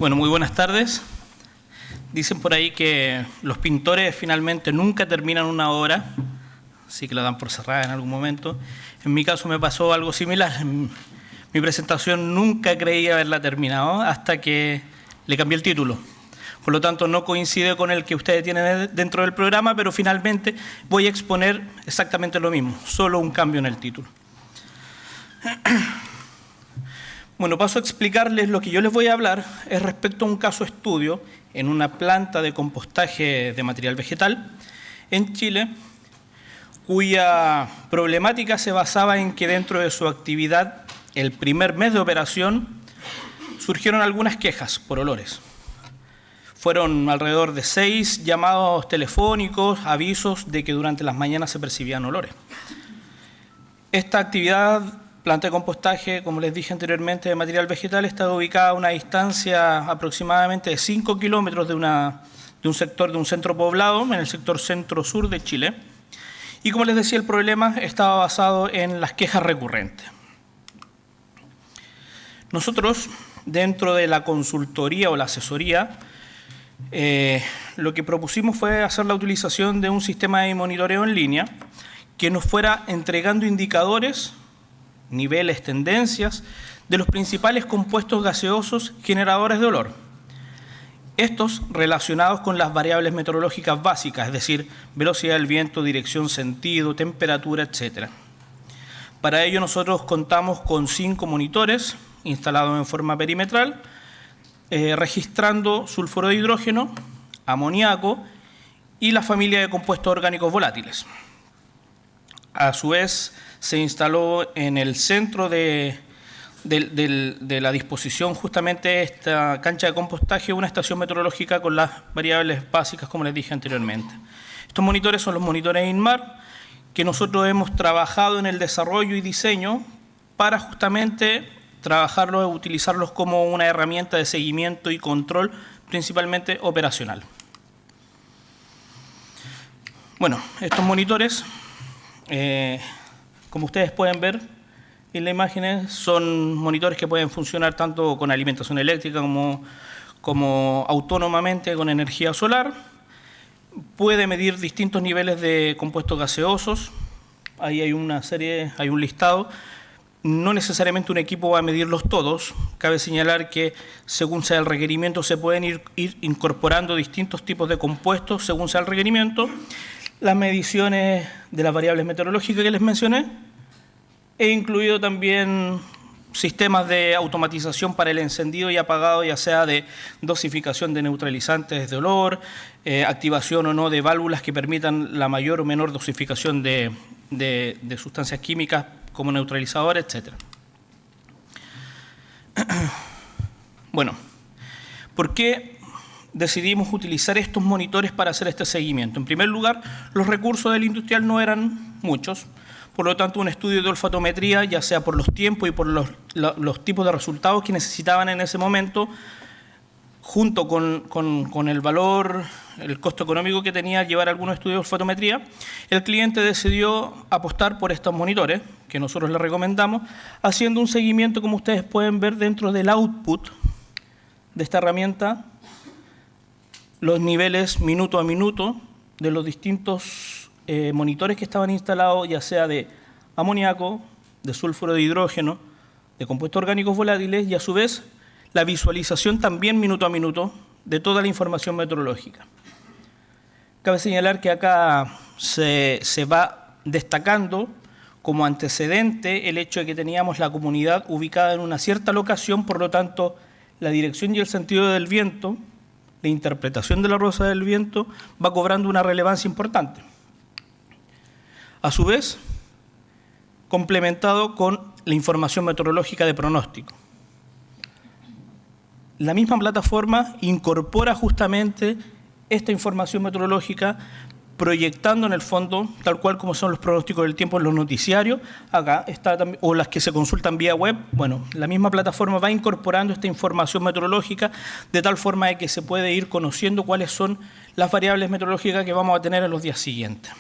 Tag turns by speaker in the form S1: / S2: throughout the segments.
S1: Bueno, muy buenas tardes. Dicen por ahí que los pintores finalmente nunca terminan una obra, así que la dan por cerrada en algún momento. En mi caso me pasó algo similar. Mi presentación nunca creí haberla terminado hasta que le cambié el título. Por lo tanto, no coincide con el que ustedes tienen dentro del programa, pero finalmente voy a exponer exactamente lo mismo, solo un cambio en el título. Bueno, paso a explicarles lo que yo les voy a hablar es respecto a un caso estudio en una planta de compostaje de material vegetal en Chile, cuya problemática se basaba en que dentro de su actividad, el primer mes de operación, surgieron algunas quejas por olores. Fueron alrededor de 6 llamados telefónicos, avisos de que durante las mañanas se percibían olores. Esta actividad, planta de compostaje, como les dije anteriormente, de material vegetal, está ubicada a una distancia aproximadamente de 5 kilómetros de un sector, de un centro poblado, en el sector centro-sur de Chile. Y como les decía, el problema estaba basado en las quejas recurrentes. Nosotros, dentro de la consultoría o la asesoría, lo que propusimos fue hacer la utilización de un sistema de monitoreo en línea que nos fuera entregando indicadores, niveles, tendencias de los principales compuestos gaseosos generadores de olor. Estos relacionados con las variables meteorológicas básicas, es decir, velocidad del viento, dirección, sentido, temperatura, etc. Para ello nosotros contamos con 5 monitores instalados en forma perimetral, registrando sulfuro de hidrógeno, amoníaco y la familia de compuestos orgánicos volátiles. A su vez, se instaló en el centro de la disposición justamente esta cancha de compostaje una estación meteorológica con las variables básicas, como les dije anteriormente. Estos monitores son los monitores INMAR, que nosotros hemos trabajado en el desarrollo y diseño para justamente trabajarlos, utilizarlos como una herramienta de seguimiento y control, principalmente operacional. Bueno, estos monitores, como ustedes pueden ver en las imágenes, son monitores que pueden funcionar tanto con alimentación eléctrica como autónomamente con energía solar. Puede medir distintos niveles de compuestos gaseosos. Ahí hay una serie, hay un listado. No necesariamente un equipo va a medirlos todos. Cabe señalar que según sea el requerimiento se pueden ir incorporando distintos tipos de compuestos según sea el requerimiento. Las mediciones de las variables meteorológicas que les mencioné, he incluido también sistemas de automatización para el encendido y apagado, ya sea de dosificación de neutralizantes de olor, activación o no de válvulas que permitan la mayor o menor dosificación de sustancias químicas como neutralizadores, etc. Bueno, ¿por qué decidimos utilizar estos monitores para hacer este seguimiento? En primer lugar, los recursos del industrial no eran muchos, por lo tanto un estudio de olfatometría, ya sea por los tiempos y por los tipos de resultados que necesitaban en ese momento, junto con el valor, el costo económico que tenía llevar algunos estudios de olfatometría, el cliente decidió apostar por estos monitores, que nosotros le recomendamos, haciendo un seguimiento, como ustedes pueden ver dentro del output de esta herramienta, los niveles minuto a minuto de los distintos monitores que estaban instalados, ya sea de amoníaco, de sulfuro de hidrógeno, de compuestos orgánicos volátiles y a su vez la visualización también minuto a minuto de toda la información meteorológica. Cabe señalar que acá se va destacando como antecedente el hecho de que teníamos la comunidad ubicada en una cierta locación, por lo tanto la dirección y el sentido del viento, la interpretación de la rueda del viento va cobrando una relevancia importante. A su vez, complementado con la información meteorológica de pronóstico. La misma plataforma incorpora justamente esta información meteorológica proyectando en el fondo, tal cual como son los pronósticos del tiempo en los noticiarios, acá está también, o las que se consultan vía web. Bueno, la misma plataforma va incorporando esta información meteorológica de tal forma de que se puede ir conociendo cuáles son las variables meteorológicas que vamos a tener en los días siguientes.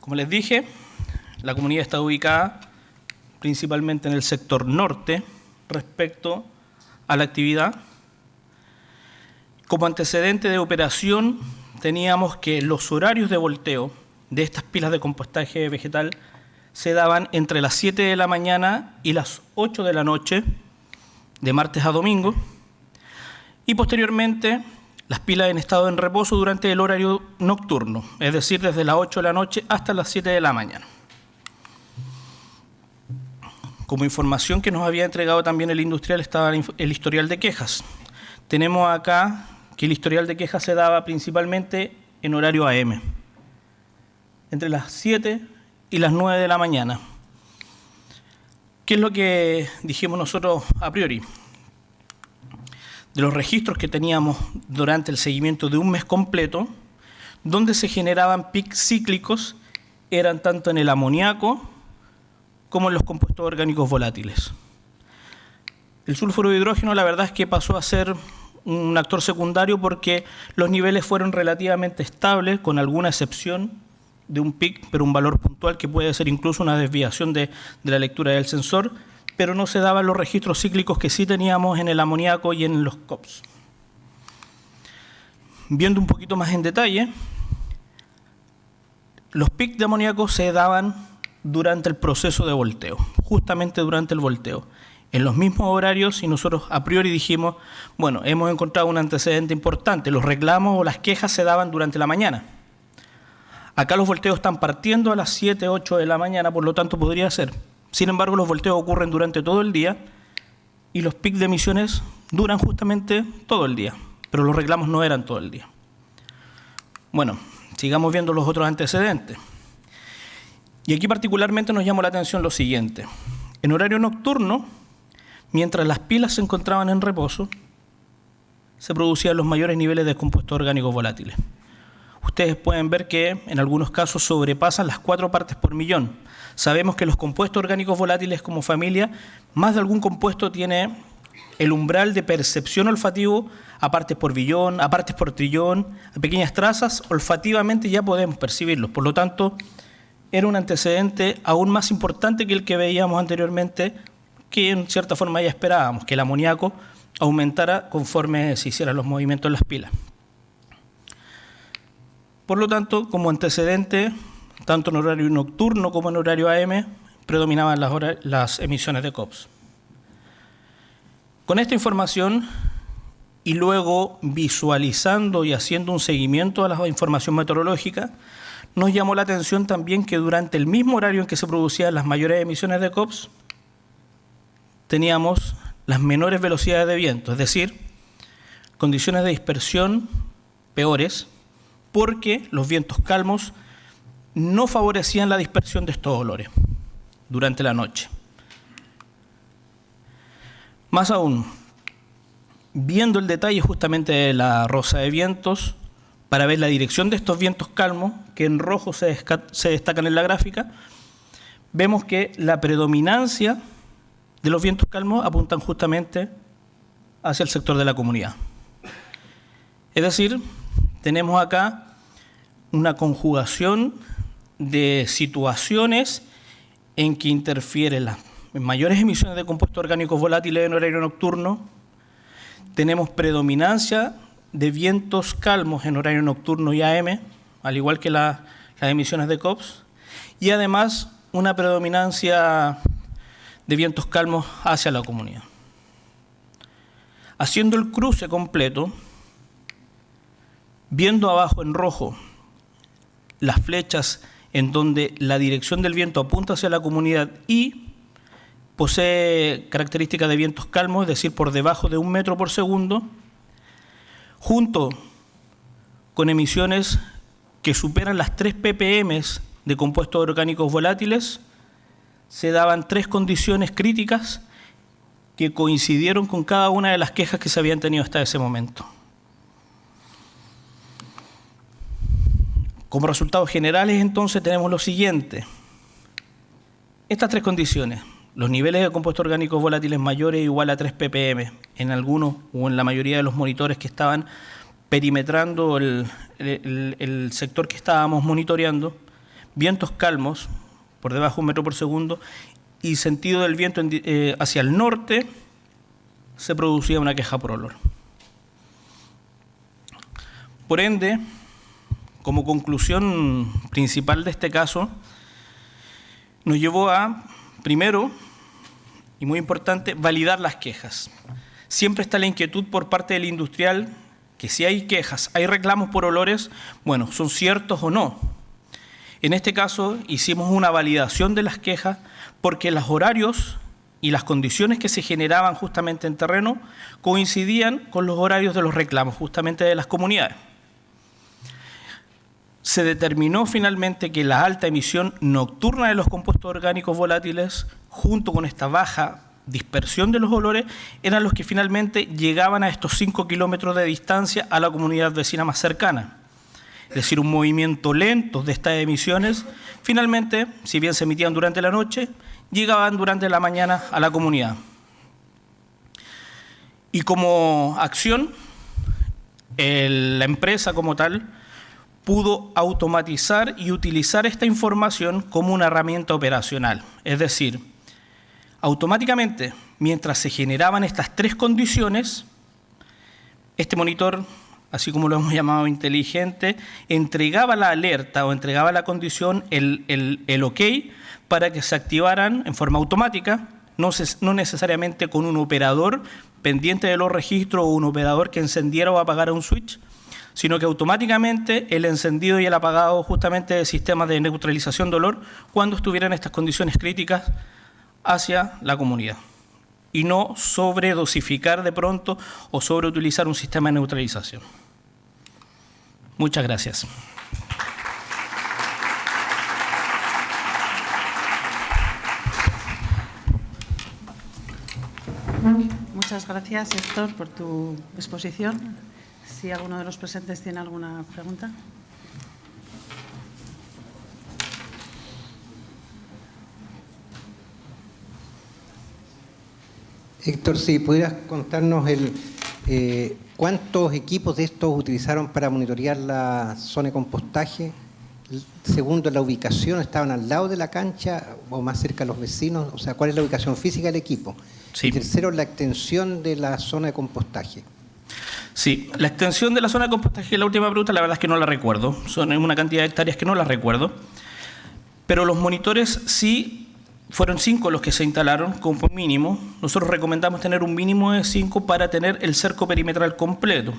S1: Como les dije, la comunidad está ubicada principalmente en el sector norte, respecto a la actividad. Como antecedente de operación teníamos que los horarios de volteo de estas pilas de compostaje vegetal se daban entre las 7 de la mañana y las 8 de la noche, de martes a domingo, y posteriormente las pilas en estado en reposo durante el horario nocturno, es decir, desde las 8 de la noche hasta las 7 de la mañana. Como información que nos había entregado también el industrial estaba el historial de quejas. Tenemos acá que el historial de quejas se daba principalmente en horario AM, entre las 7 y las 9 de la mañana. ¿Qué es lo que dijimos nosotros a priori? De los registros que teníamos durante el seguimiento de un mes completo, donde se generaban pics cíclicos, eran tanto en el amoníaco como en los compuestos orgánicos volátiles. El sulfuro de hidrógeno, la verdad es que pasó a ser un actor secundario porque los niveles fueron relativamente estables, con alguna excepción de un pic, pero un valor puntual que puede ser incluso una desviación de la lectura del sensor, pero no se daban los registros cíclicos que sí teníamos en el amoníaco y en los COPS. Viendo un poquito más en detalle, los pics de amoníaco se daban durante el proceso de volteo, justamente durante el volteo, en los mismos horarios, y nosotros a priori dijimos, bueno, hemos encontrado un antecedente importante, los reclamos o las quejas se daban durante la mañana. Acá los volteos están partiendo a las 7, 8 de la mañana, por lo tanto podría ser. Sin embargo, los volteos ocurren durante todo el día y los pics de emisiones duran justamente todo el día, pero los reclamos no eran todo el día. Bueno, sigamos viendo los otros antecedentes. Y aquí particularmente nos llamó la atención lo siguiente. En horario nocturno, mientras las pilas se encontraban en reposo, se producían los mayores niveles de compuestos orgánicos volátiles. Ustedes pueden ver que en algunos casos sobrepasan las 4 partes por millón. Sabemos que los compuestos orgánicos volátiles como familia, más de algún compuesto tiene el umbral de percepción olfativo a partes por billón, a partes por trillón, a pequeñas trazas, olfativamente ya podemos percibirlos. Por lo tanto, era un antecedente aún más importante que el que veíamos anteriormente, que en cierta forma ya esperábamos, que el amoníaco aumentara conforme se hicieran los movimientos en las pilas. Por lo tanto, como antecedente, tanto en horario nocturno como en horario AM, predominaban las emisiones de COPS. Con esta información, y luego visualizando y haciendo un seguimiento a la información meteorológica, nos llamó la atención también que durante el mismo horario en que se producían las mayores emisiones de COPS, teníamos las menores velocidades de viento, es decir, condiciones de dispersión peores, porque los vientos calmos no favorecían la dispersión de estos olores durante la noche. Más aún, viendo el detalle justamente de la rosa de vientos, para ver la dirección de estos vientos calmos, que en rojo se destacan en la gráfica, vemos que la predominancia de los vientos calmos apuntan justamente hacia el sector de la comunidad. Es decir, tenemos acá una conjugación de situaciones en que interfieren las mayores emisiones de compuestos orgánicos volátiles en horario nocturno, tenemos predominancia de vientos calmos en horario nocturno y AM, al igual que las emisiones de COPS, y además una predominancia de vientos calmos hacia la comunidad. Haciendo el cruce completo, viendo abajo en rojo las flechas en donde la dirección del viento apunta hacia la comunidad y posee características de vientos calmos, es decir, por debajo de 1 metro por segundo, junto con emisiones que superan las 3 ppm de compuestos orgánicos volátiles, se daban 3 condiciones críticas que coincidieron con cada una de las quejas que se habían tenido hasta ese momento. Como resultados generales, entonces, tenemos lo siguiente. Estas 3 condiciones, los niveles de compuestos orgánicos volátiles mayores o igual a 3 ppm en algunos o en la mayoría de los monitores que estaban perimetrando el sector que estábamos monitoreando, vientos calmos por debajo de 1 metro por segundo y sentido del viento hacia el norte se producía una queja por olor. Por ende, como conclusión principal de este caso, nos llevó a, primero, y muy importante, validar las quejas. Siempre está la inquietud por parte del industrial que si hay quejas, hay reclamos por olores, bueno, ¿son ciertos o no? En este caso hicimos una validación de las quejas porque los horarios y las condiciones que se generaban justamente en terreno coincidían con los horarios de los reclamos justamente de las comunidades. Se determinó finalmente que la alta emisión nocturna de los compuestos orgánicos volátiles, junto con esta baja dispersión de los olores, eran los que finalmente llegaban a estos 5 kilómetros de distancia a la comunidad vecina más cercana. Es decir, un movimiento lento de estas emisiones, finalmente, si bien se emitían durante la noche, llegaban durante la mañana a la comunidad. Y como acción, la empresa como tal pudo automatizar y utilizar esta información como una herramienta operacional. Es decir, automáticamente, mientras se generaban estas tres condiciones, este monitor, así como lo hemos llamado inteligente, entregaba la alerta o entregaba la condición, el OK, para que se activaran en forma automática, no necesariamente con un operador pendiente de los registros o un operador que encendiera o apagara un switch, sino que automáticamente el encendido y el apagado justamente de sistemas de neutralización de olor cuando estuvieran estas condiciones críticas hacia la comunidad. Y no sobredosificar de pronto o sobreutilizar un sistema de neutralización. Muchas gracias.
S2: Muchas gracias, Héctor, por tu exposición. Si alguno de los presentes tiene alguna pregunta.
S3: Héctor, si pudieras contarnos cuántos equipos de estos utilizaron para monitorear la zona de compostaje. Segundo, la ubicación, ¿estaban al lado de la cancha o más cerca de los vecinos? O sea, ¿cuál es la ubicación física del equipo?
S1: Sí.
S3: Y tercero, la extensión de la zona de compostaje.
S1: Sí, la extensión de la zona de compostaje, la última pregunta, la verdad es que no la recuerdo. Son una cantidad de hectáreas que no las recuerdo. Pero los monitores sí, fueron 5 los que se instalaron como mínimo. Nosotros recomendamos tener un mínimo de 5 para tener el cerco perimetral completo.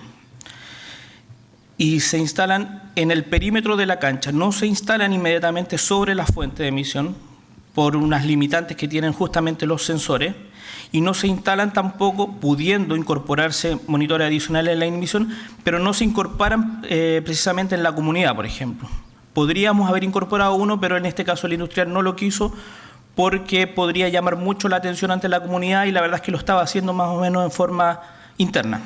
S1: Y se instalan en el perímetro de la cancha, no se instalan inmediatamente sobre la fuente de emisión por unas limitantes que tienen justamente los sensores, y no se instalan tampoco, pudiendo incorporarse monitores adicionales en la emisión, pero no se incorporan precisamente en la comunidad, por ejemplo. Podríamos haber incorporado uno, pero en este caso el industrial no lo quiso porque podría llamar mucho la atención ante la comunidad y la verdad es que lo estaba haciendo más o menos en forma interna.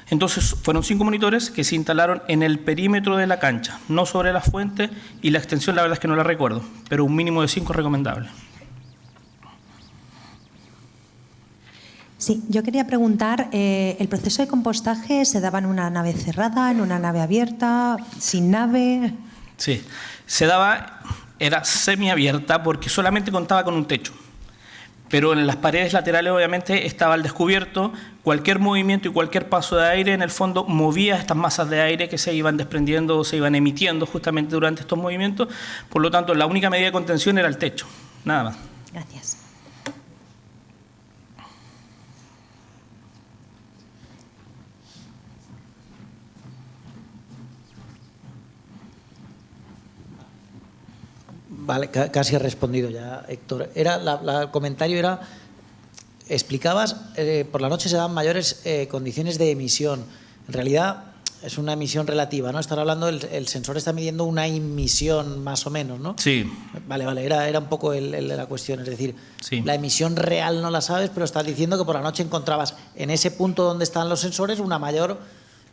S1: Entonces fueron 5 monitores que se instalaron en el perímetro de la cancha, no sobre la fuente, y la extensión la verdad es que no la recuerdo, pero un mínimo de 5 es recomendable.
S4: Sí, yo quería preguntar, ¿el proceso de compostaje se daba en una nave cerrada, en una nave abierta, sin nave?
S1: Sí, se daba, era semiabierta porque solamente contaba con un techo. Pero en las paredes laterales obviamente estaba al descubierto, cualquier movimiento y cualquier paso de aire en el fondo movía estas masas de aire que se iban desprendiendo o se iban emitiendo justamente durante estos movimientos, por lo tanto la única medida de contención era el techo, nada más.
S4: Gracias.
S5: Vale, casi he respondido ya, Héctor. El comentario era, explicabas, por la noche se dan mayores condiciones de emisión. En realidad es una emisión relativa, ¿no? Están hablando, el sensor está midiendo una emisión más o menos, ¿no?
S1: Sí.
S5: Vale, era un poco la cuestión, es decir,
S1: sí.
S5: La emisión real no la sabes, pero estás diciendo que por la noche encontrabas en ese punto donde están los sensores una mayor,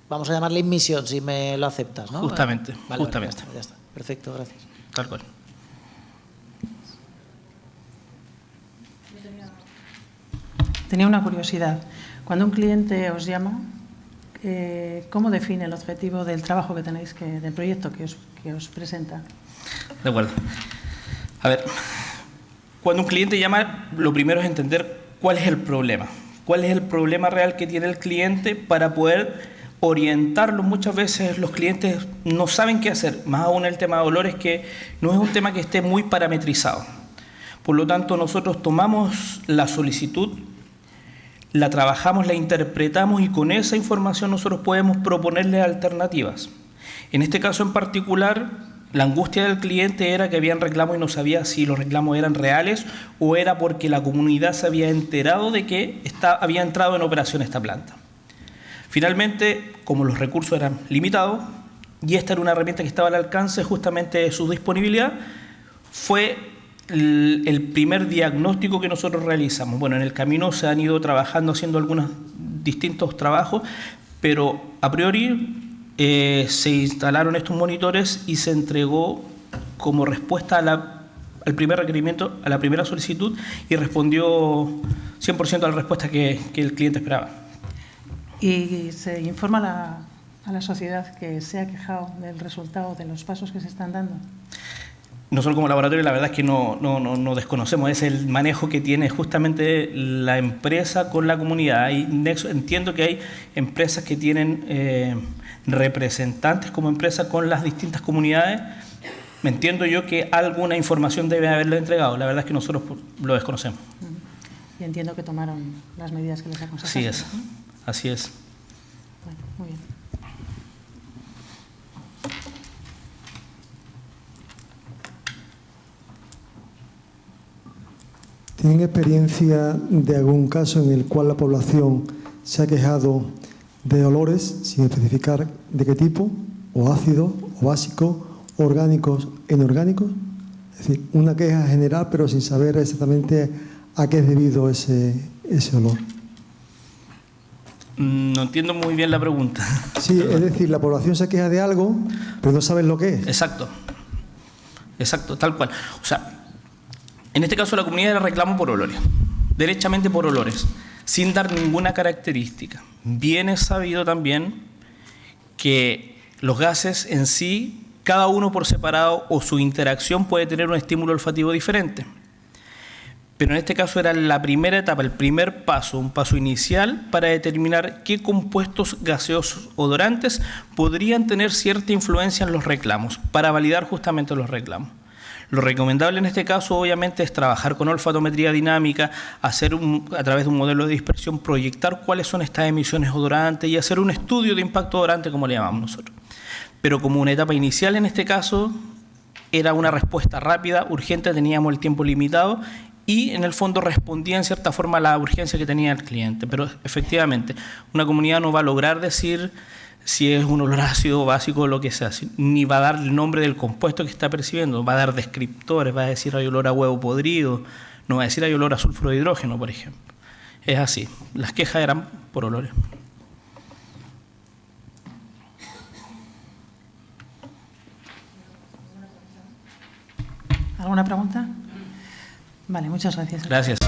S5: vamos a llamarle emisión, si me lo aceptas, ¿no?
S1: Justamente,
S5: vale,
S1: justamente.
S5: Ya está. Perfecto, gracias.
S1: Tal cual.
S2: Tenía una curiosidad. Cuando un cliente os llama, ¿cómo define el objetivo del trabajo que tenéis, del proyecto que os presenta?
S1: De acuerdo. A ver, cuando un cliente llama, lo primero es entender cuál es el problema, cuál es el problema real que tiene el cliente para poder orientarlo. Muchas veces los clientes no saben qué hacer, más aún el tema de olores, que no es un tema que esté muy parametrizado. Por lo tanto, nosotros tomamos la solicitud, la trabajamos, la interpretamos y con esa información nosotros podemos proponerle alternativas. En este caso en particular, la angustia del cliente era que habían reclamos y no sabía si los reclamos eran reales o era porque la comunidad se había enterado de que había entrado en operación esta planta. Finalmente, como los recursos eran limitados y esta era una herramienta que estaba al alcance justamente de su disponibilidad, fue el primer diagnóstico que nosotros realizamos. Bueno, en el camino se han ido trabajando, haciendo algunos distintos trabajos, pero a priori se instalaron estos monitores y se entregó como respuesta al primer requerimiento, a la primera solicitud, y respondió 100% a la respuesta que el cliente esperaba.
S2: Y se informa a la sociedad que se ha quejado del resultado de los pasos que se están dando.
S1: Nosotros como laboratorio la verdad es que no desconocemos, es el manejo que tiene justamente la empresa con la comunidad. Entiendo que hay empresas que tienen representantes como empresa con las distintas comunidades. Me entiendo yo que alguna información debe haberle entregado, la verdad es que nosotros lo desconocemos.
S2: Y entiendo que tomaron las medidas que les aconsejaste.
S1: Así es, ¿no? Así es.
S2: Bueno, muy bien.
S6: ¿Tienen experiencia de algún caso en el cual la población se ha quejado de olores, sin especificar de qué tipo, o ácidos, o básicos, orgánicos, inorgánicos? Es decir, una queja general, pero sin saber exactamente a qué es debido ese olor.
S1: No entiendo muy bien la pregunta.
S6: Sí, es decir, la población se queja de algo, pero no saben lo que es.
S1: Exacto, tal cual. O sea, en este caso la comunidad era reclamo por olores, derechamente por olores, sin dar ninguna característica. Bien es sabido también que los gases en sí, cada uno por separado o su interacción puede tener un estímulo olfativo diferente. Pero en este caso era la primera etapa, el primer paso, un paso inicial para determinar qué compuestos gaseosos odorantes podrían tener cierta influencia en los reclamos, para validar justamente los reclamos. Lo recomendable en este caso, obviamente, es trabajar con olfatometría dinámica, hacer a través de un modelo de dispersión, proyectar cuáles son estas emisiones odorantes y hacer un estudio de impacto odorante, como le llamamos nosotros. Pero como una etapa inicial en este caso, era una respuesta rápida, urgente, teníamos el tiempo limitado y en el fondo respondía en cierta forma a la urgencia que tenía el cliente. Pero efectivamente, una comunidad no va a lograr decir si es un olor ácido, básico o lo que sea, ni va a dar el nombre del compuesto que está percibiendo, va a dar descriptores, va a decir hay olor a huevo podrido, no va a decir hay olor a sulfuro de hidrógeno, por ejemplo. Es así, las quejas eran por olores.
S2: ¿Alguna pregunta? Vale, muchas gracias.
S1: Gracias.